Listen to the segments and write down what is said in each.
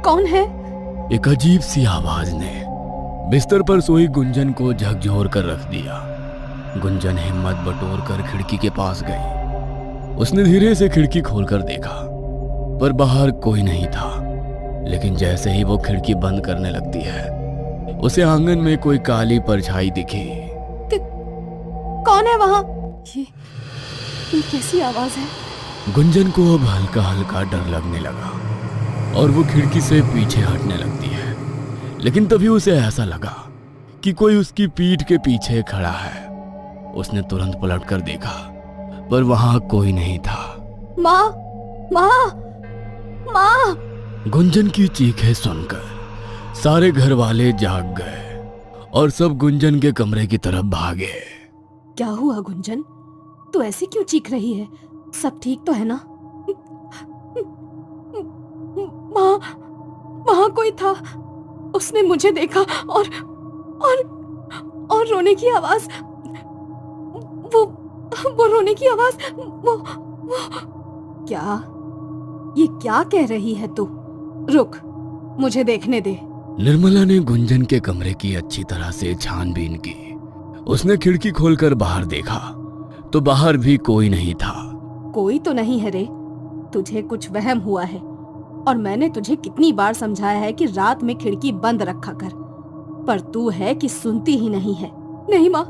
कौन है? एक अजीब सी आवाज ने बिस्तर पर सोई गुंजन को झकझोर कर रख दिया। गुंजन हिम्मत बटोर कर खिड़की के पास गई। उसने धीरे से खिड़की खोलकर देखा, पर बाहर कोई नहीं था। लेकिन जैसे ही वो खिड़की बंद करने लगती है, उसे आंगन में कोई काली परछाई दिखी। कौन है वहां? ये कैसी आवाज है? गुंजन को अब हल्का हल्का डर लगने लगा और वो खिड़की से पीछे हटने लगती है। लेकिन तभी उसे ऐसा लगा कि कोई उसकी पीठ के पीछे खड़ा है। उसने तुरंत पलटकर देखा, पर वहां कोई नहीं था। माँ, माँ, माँ! गुंजन की चीखें सुनकर सारे घर वाले जाग गए और सब गुंजन के कमरे की तरफ भागे। क्या हुआ गुंजन? तू ऐसी क्यों चीख रही है? सब ठीक तो है ना? माँ, वहां कोई था। उसने मुझे देखा और रोने की आवाज, वो रोने की आवाज, वो क्या? ये क्या कह रही है तू? रुक, मुझे देखने दे। निर्मला ने गुंजन के कमरे की अच्छी तरह से छानबीन की। उसने खिड़की खोलकर बाहर देखा तो बाहर भी कोई नहीं था। कोई तो नहीं है रे, तुझे कुछ वहम हुआ है। और मैंने तुझे कितनी बार समझाया है कि रात में खिड़की बंद रखा कर, पर तू है कि सुनती ही नहीं है। नहीं माँ,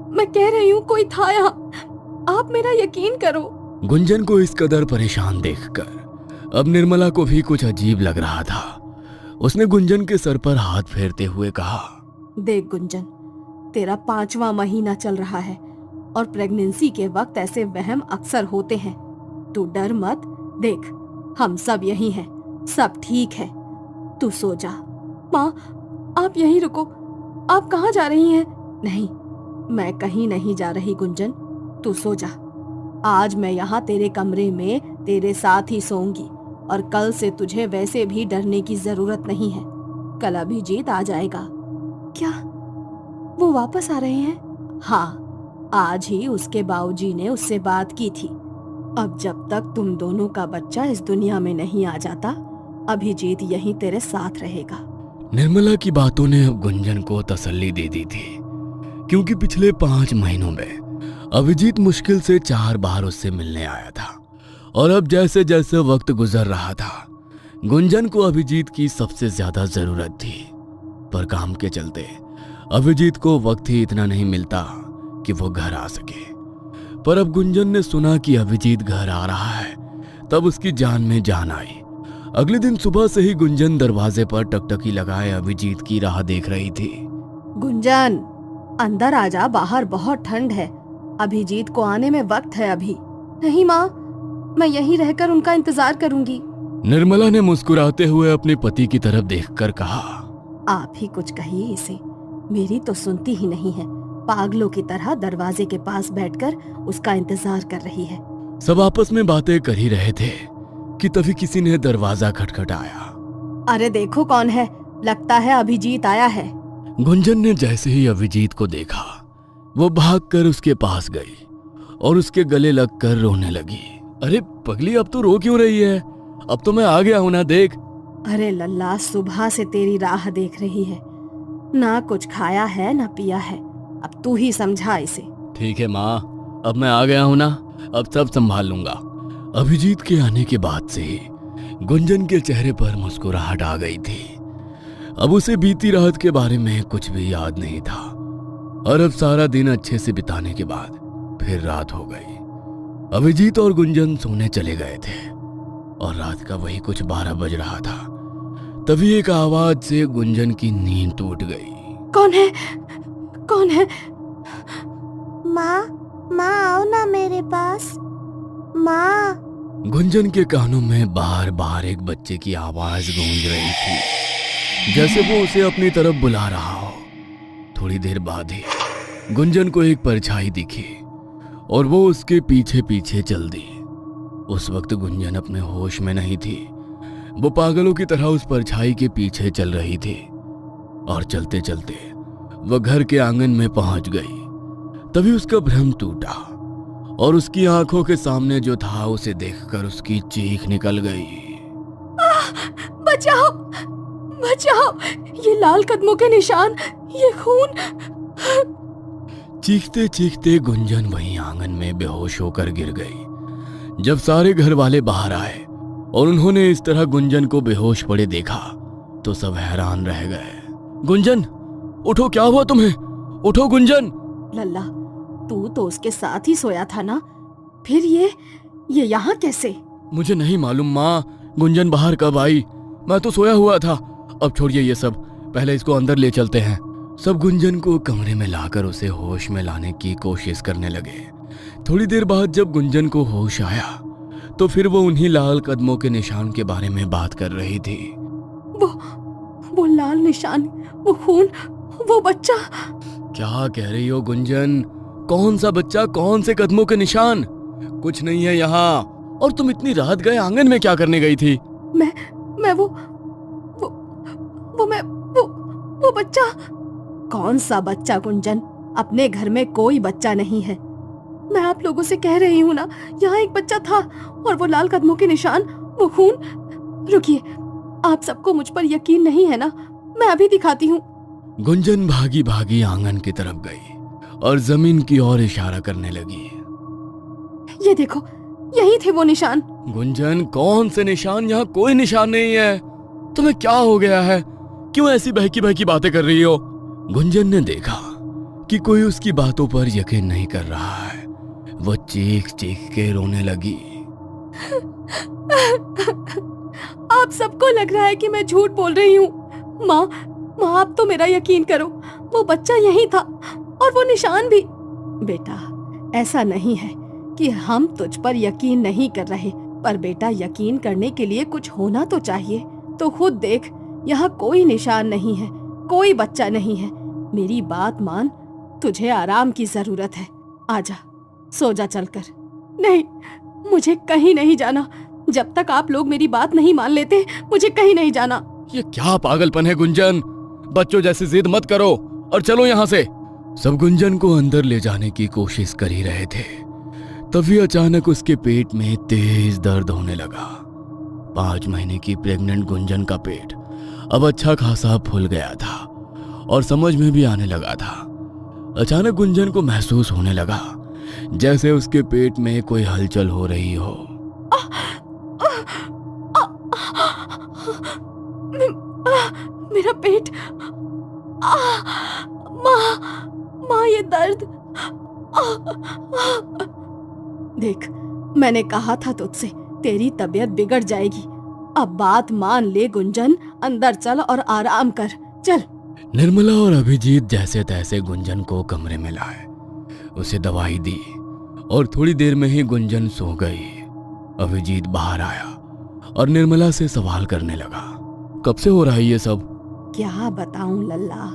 मैं कह रही हूँ कोई था यहाँ। आप मेरा यकीन करो। गुंजन को इस कदर परेशान देखकर अब निर्मला को भी कुछ अजीब लग रहा था। उसने गुंजन के सर पर हाथ फेरते हुए कहा, देख गुंजन, तेरा 5वां महीना चल रहा है और प्रेगनेंसी के वक्त ऐसे वहम अक्सर होते हैं। तू डर मत। देख, हम सब यही हैं, सब ठीक है। तू सो जा। माँ, आप यहीं रुको। आप कहाँ जा रही हैं? नहीं, मैं कहीं नहीं जा रही गुंजन, तू सो जा। आज मैं यहाँ तेरे कमरे में तेरे साथ ही सोऊंगी और कल से तुझे वैसे भी डरने की जरूरत नहीं है। कल अभिजीत आ जाएगा। क्या वो वापस आ रहे हैं? हाँ, आज ही उसके बाबूजी ने उससे बात की थी। अब जब तक तुम दोनों का बच्चा इस दुनिया में नहीं आ जाता, अभिजीत यहीं तेरे साथ रहेगा। निर्मला की बातों ने अब गुंजन को तसल्ली दे दी थी, क्योंकि पिछले 5 महीनों में अभिजीत मुश्किल से 4 बार उससे मिलने आया था। और अब जैसे जैसे वक्त गुजर रहा था, गुंजन को अभिजीत की सबसे ज्यादा जरूरत थी। पर काम के चलते अभिजीत को वक्त ही इतना नहीं मिलता कि वो घर आ सके। पर अब गुंजन ने सुना कि अभिजीत घर आ रहा है, तब उसकी जान में जान आई। अगले दिन सुबह से ही गुंजन दरवाजे पर टकटकी लगाए अभिजीत की राह देख रही थी। गुंजन, अंदर आ जा, बाहर बहुत ठंड है। अभिजीत को आने में वक्त है अभी। नहीं माँ, मैं यहीं रहकर उनका इंतजार करूंगी। निर्मला ने मुस्कुराते हुए अपने पति की तरफ देखकर कहा, आप ही कुछ कहिए इसे, मेरी तो सुनती ही नहीं है। पागलों की तरह दरवाजे के पास बैठकर उसका इंतजार कर रही है। सब आपस में बातें कर ही रहे थे कि तभी किसी ने दरवाजा खटखटाया। अरे देखो कौन है, लगता है अभिजीत आया है। गुंजन ने जैसे ही अभिजीत को देखा, वो भागकर उसके पास गई और उसके गले लगकर रोने लगी। अरे पगली, अब तो रो क्यों रही है? अब तो मैं आ गया हूं ना, देख। अरे लल्ला, सुबह से तेरी राह देख रही है, ना कुछ खाया है ना पिया है। अब तू ही समझा इसे। ठीक है माँ, अब मैं आ गया हूं ना, अब सब संभाल लूंगा। अभिजीत के आने के बाद से ही गुंजन के चेहरे पर मुस्कुराहट आ गई थी। अब उसे बीती रात के बारे में कुछ भी याद नहीं था। और अब सारा दिन अच्छे से बिताने के बाद फिर रात हो गई। अभिजीत और गुंजन सोने चले गए थे और रात का वही कुछ 12 बज रहा था। तभी एक आवाज से गुंजन की नींद टूट गई। कौन है? कौन है? माँ, माँ आओ ना मेरे पास। माँ। गुंजन के कानों में बार बार एक बच्चे की आवाज गूंज रही थी, जैसे वो उसे अपनी तरफ बुला रहा हो। थोड़ी देर बाद ही गुंजन को एक परछाई दिखी और वो उसके पीछे पीछे चल दी। उस वक्त गुंजन अपने होश में नहीं थी। वो पागलों की तरह उस परछाई के पीछे चल रही थी और चलते चलते वह घर के आंगन में पहुंच गई। तभी उसका भ्रम टूटा और उसकी आंखों के सामने जो था उसे देखकर उसकी चीख निकल गई। बचाओ, बचाओ, ये लाल कदमों के निशान, ये खून। चीखते चीखते गुंजन वहीं आंगन में बेहोश होकर गिर गई। जब सारे घर वाले बाहर आए और उन्होंने इस तरह गुंजन को बेहोश पड़े देखा तो सब हैरान रह गए। गुंजन, उठो, क्या हुआ तुम्हें? उठो गुंजन। लल्ला, तू तो उसके साथ ही सोया था ना, फिर ये यहाँ कैसे? मुझे नहीं मालूम माँ, गुंजन बाहर कब आई? मैं तो सोया हुआ था। अब छोड़िए ये सब, पहले इसको अंदर ले चलते हैं। सब गुंजन को कमरे में लाकर उसे होश में लाने की कोशिश करने लगे। थोड़ी देर बाद जब गुंजन को होश आया तो फिर वो उन्हीं लाल कदमों के निशान के बारे में बात कर रही थी। वो लाल निशान, वो खून, वो बच्चा। क्या कह रही हो गुंजन? कौन सा बच्चा, कौन से कदमों के निशान? कुछ नहीं है यहाँ। और तुम इतनी रात गए आंगन में क्या करने गई थी? मैं वो बच्चा। कौन सा बच्चा गुंजन? अपने घर में कोई बच्चा नहीं है। मैं आप लोगों से कह रही हूँ ना, यहाँ एक बच्चा था और वो लाल कदमों के निशान, वो खून। रुकिए, आप सबको मुझ पर यकीन नहीं है ना? मैं अभी दिखाती हूँ। गुंजन भागी भागी आंगन की तरफ गई और जमीन की ओर इशारा करने लगी। ये देखो, यही थे वो निशान। गुंजन, कौन से निशान? यहाँ कोई निशान नहीं है। तुम्हें क्या हो गया है? क्यों ऐसी बहकी बहकी बातें कर रही हो? गुंजन ने देखा कि कोई उसकी बातों पर यकीन नहीं कर रहा है। वो चीख चीख के रोने लगी। आप सबको लग रहा है कि मैं झूठ बोल रही हूँ। माँ, आप तो मेरा यकीन करो, वो बच्चा यही था और वो निशान भी। बेटा, ऐसा नहीं है कि हम तुझ पर यकीन नहीं कर रहे, पर बेटा यकीन करने के लिए कुछ होना तो चाहिए। तो खुद देख, यहाँ कोई निशान नहीं है, कोई बच्चा नहीं है। मेरी बात मान, तुझे आराम की जरूरत है। आजा, सो जा चलकर। नहीं, मुझे कहीं नहीं जाना। जब तक आप लोग मेरी बात नहीं मान लेते, मुझे कहीं नहीं जाना। ये क्या पागलपन है गुंजन? बच्चों जैसी जिद मत करो और चलो यहाँ से। सब गुंजन को अंदर ले जाने की कोशिश कर ही रहे थे, तभी अचानक उसके पेट में तेज दर्द होने लगा। 5 महीने की प्रेग्नेंट गुंजन का पेट अब अच्छा खासा फूल गया था और समझ में भी आने लगा था। अचानक गुंजन को महसूस होने लगा जैसे उसके पेट में कोई हलचल हो रही हो। मेरा पेट। माँ, ये दर्द। देख, मैंने कहा था तुझसे, तेरी तबीयत बिगड़ जाएगी। अब बात मान ले गुंजन, अंदर चल और आराम कर। चल। निर्मला और अभिजीत जैसे तैसे गुंजन को कमरे में लाए, उसे दवाई दी और थोड़ी देर में ही गुंजन सो गई। अभिजीत बाहर आया और निर्मला से सवाल करने लगा, कब से हो रहा है ये सब? क्या बताऊं लल्ला,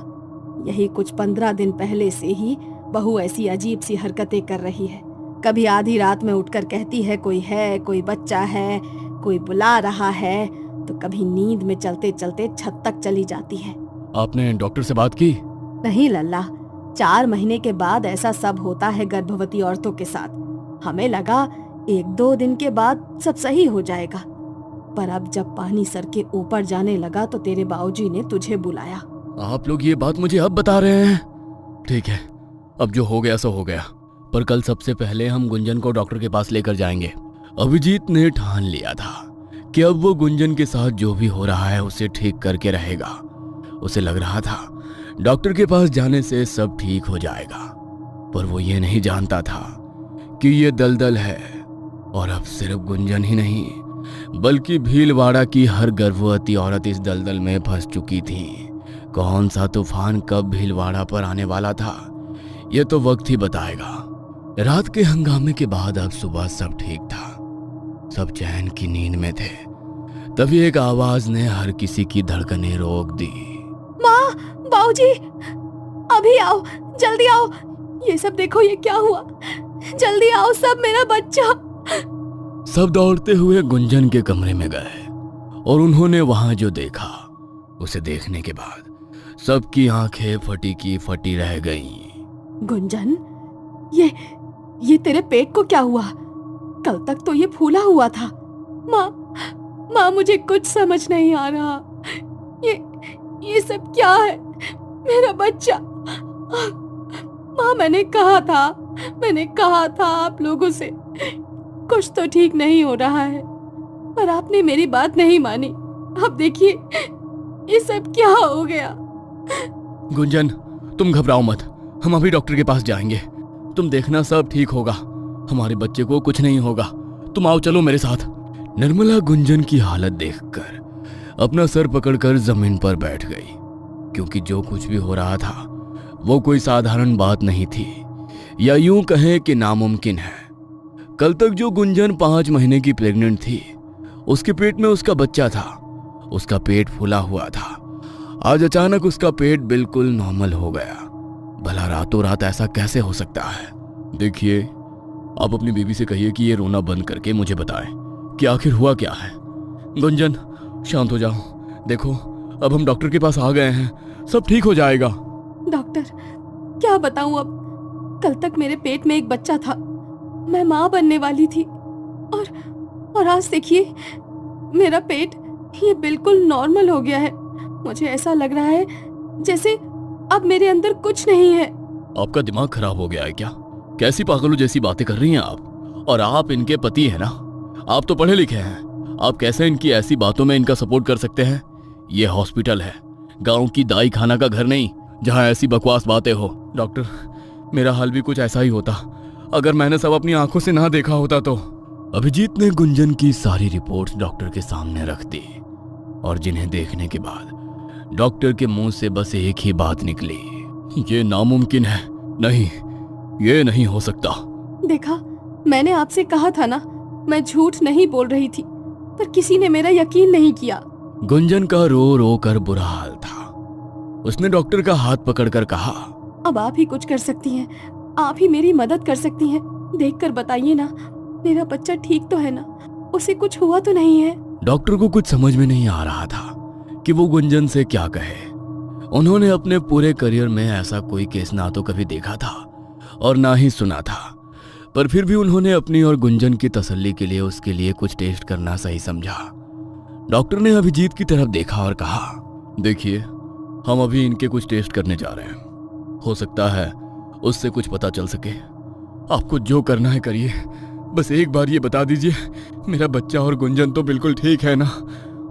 यही कुछ 15 दिन पहले से ही बहू ऐसी अजीब सी हरकतें कर रही है। कभी आधी रात में उठकर कहती है कोई है, कोई बच्चा है, कोई बुला रहा है, तो कभी नींद में चलते चलते छत तक चली जाती है। आपने डॉक्टर से बात की? नहीं लल्ला, 4 महीने के बाद ऐसा सब होता है गर्भवती औरतों के साथ। हमें लगा 1-2 दिन के बाद सब सही हो जाएगा, पर अब जब पानी सर के ऊपर जाने लगा तो तेरे बाबूजी ने तुझे बुलाया। आप लोग ये बात मुझे अब बता रहे हैं? ठीक है, अब जो हो गया सो हो गया, पर कल सबसे पहले हम गुंजन को डॉक्टर के पास लेकर जाएंगे। अभिजीत ने ठान लिया था कि अब वो गुंजन के साथ जो भी हो रहा है उसे ठीक करके रहेगा। उसे लग रहा था डॉक्टर के पास जाने से सब ठीक हो जाएगा, पर वो ये नहीं जानता था कि ये दलदल है। और अब सिर्फ गुंजन ही नहीं बल्कि भीलवाड़ा की हर गर्भवती औरत इस दलदल में फंस चुकी थी। कौन सा तूफान कब भीलवाड़ा पर आने वाला था, ये तो वक्त ही बताएगा। रात के हंगामे के बाद अब सुबह सब ठीक था, सब चैन की नींद में थे। तभी एक आवाज ने हर किसी की धड़कनें रोक दी। माँ, बाबूजी, अभी आओ, जल्दी आओ। ये सब देखो, ये क्या हुआ? जल्दी आओ सब, मेरा बच्चा। सब दौड़ते हुए गुंजन के कमरे में गए और उन्होंने वहां जो देखा उसे देखने के बाद सबकी आंखें फटी की फटी रह गईं। गुंजन, ये तेरे पेट को क्या हुआ? कल तक तो ये फूला हुआ था। माँ मुझे कुछ समझ नहीं आ रहा। ये सब क्या है? मेरा बच्चा। माँ मैंने कहा था आप लोगों से कुछ तो ठीक नहीं हो रहा है, पर आपने मेरी बात नहीं मानी। अब देखिए ये सब क्या हो गया। गुंजन, तुम घबराओ मत, हम अभी डॉक्टर के पास जाएंगे। तुम देखना सब ठीक होगा, हमारे बच्चे को कुछ नहीं होगा। तुम आओ, चलो मेरे साथ। निर्मला गुंजन की हालत देखकर अपना सर पकड़कर जमीन पर बैठ गई, क्योंकि जो कुछ भी हो रहा था वो कोई साधारण बात नहीं थी, या यूं कहें कि नामुमकिन है। कल तक जो गुंजन 5 महीने की प्रेग्नेंट थी, उसके पेट में उसका बच्चा था, उसका पेट फूला हुआ था। आज अचानक उसका पेट बिल्कुल नॉर्मल हो गया। भला रातों रात ऐसा कैसे हो सकता है? देखिए, आप अपनी बीवी से कहिए कि ये रोना बंद करके मुझे बताएं कि आखिर हुआ क्या है। गुंजन, शांत हो जाओ। देखो, अब हम डॉक्टर के पास आ गए हैं, सब ठीक हो जाएगा। डॉक्टर, क्या बताऊं अब? कल तक मेरे पेट में एक बच्चा था, मैं माँ बनने वाली थी, और आज देखिए मेरा पेट ये बिल्कुल नॉर्मल हो गया है। मुझे ऐसा लग रहा है जैसे अब मेरे अंदर कुछ नहीं है। आपका दिमाग खराब हो गया है क्या? कैसी पागलों जैसी बातें कर रही हैं आप? और आप इनके पति हैं ना? आप तो पढ़े लिखे हैं, आप कैसे इनकी ऐसी बातों में इनका सपोर्ट कर सकते हैं? ये हॉस्पिटल है, गांव की दाई खाना का घर नहीं, जहां ऐसी बकवास बातें हो। डॉक्टर, मेरा हाल भी कुछ ऐसा ही होता अगर मैंने सब अपनी आंखों से ना देखा होता तो। अभिजीत ने गुंजन की सारी रिपोर्ट्स डॉक्टर के सामने रख दी, और जिन्हें देखने के बाद डॉक्टर के मुंह से बस एक ही बात निकली, ये नामुमकिन है। नहीं, ये नहीं हो सकता। देखा, मैंने आपसे कहा था ना, मैं झूठ नहीं बोल रही थी, पर किसी ने मेरा यकीन नहीं किया। गुंजन का रो रो कर बुरा हाल था। उसने डॉक्टर का हाथ पकड़कर कहा, अब आप ही कुछ कर सकती हैं, आप ही मेरी मदद कर सकती हैं। देखकर बताइए ना, मेरा बच्चा ठीक तो है ना? उसे कुछ हुआ तो नहीं है? डॉक्टर को कुछ समझ में नहीं आ रहा था कि वो गुंजन से क्या कहे। उन्होंने अपने पूरे करियर में ऐसा कोई केस ना तो कभी देखा था और ना ही सुना था, पर फिर भी उन्होंने अपनी और गुंजन की तसल्ली के लिए उसके लिए कुछ टेस्ट करना सही समझा। डॉक्टर ने अभिजीत की तरफ देखा और कहा, देखिए, हम अभी इनके कुछ टेस्ट करने जा रहे हैं, हो सकता है उससे कुछ पता चल सके। आपको जो करना है करिए, बस एक बार ये बता दीजिए, मेरा बच्चा और गुंजन तो बिल्कुल ठीक है ना?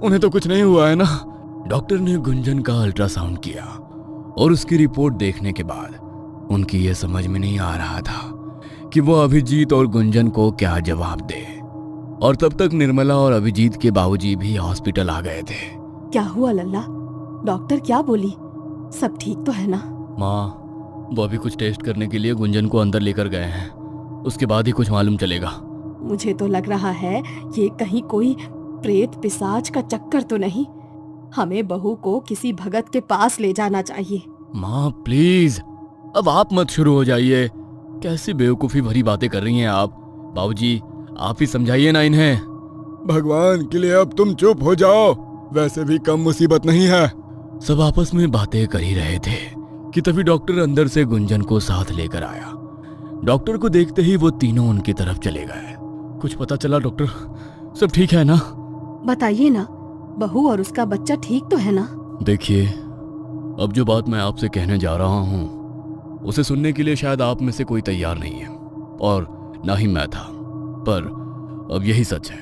उन्हें तो कुछ नहीं हुआ है ना? डॉक्टर ने गुंजन का अल्ट्रासाउंड किया, और उसकी रिपोर्ट देखने के बाद उनकी ये समझ में नहीं आ रहा था कि वो अभिजीत और गुंजन को क्या जवाब दे। और तब तक निर्मला और अभिजीत के बाबूजी भी हॉस्पिटल आ गए थे। क्या हुआ लल्ला? डॉक्टर क्या बोली? सब ठीक तो है ना? माँ, वो अभी कुछ टेस्ट करने के लिए गुंजन को अंदर लेकर गए हैं, उसके बाद ही कुछ मालूम चलेगा। मुझे तो लग रहा है ये कहीं कोई प्रेत पिशाच का चक्कर तो नहीं। हमें बहू को किसी भगत के पास ले जाना चाहिए। माँ प्लीज, अब आप मत शुरू हो जाइए। कैसी बेवकूफ़ी भरी बातें कर रही हैं आप। बाबूजी, आप ही समझाइए ना इन्हें। भगवान के लिए अब तुम चुप हो जाओ, वैसे भी कम मुसीबत नहीं है। सब आपस में बातें कर ही रहे थे कि तभी डॉक्टर अंदर से गुंजन को साथ लेकर आया। डॉक्टर को देखते ही वो तीनों उनकी तरफ चले गए। कुछ पता चला डॉक्टर? सब ठीक है ना? बताइए ना, बहू और उसका बच्चा ठीक तो है ना? देखिए, अब जो बात मैं आपसे कहने जा रहा हूँ उसे सुनने के लिए शायद आप में से कोई तैयार नहीं है, और ना ही मैं था, पर अब यही सच है।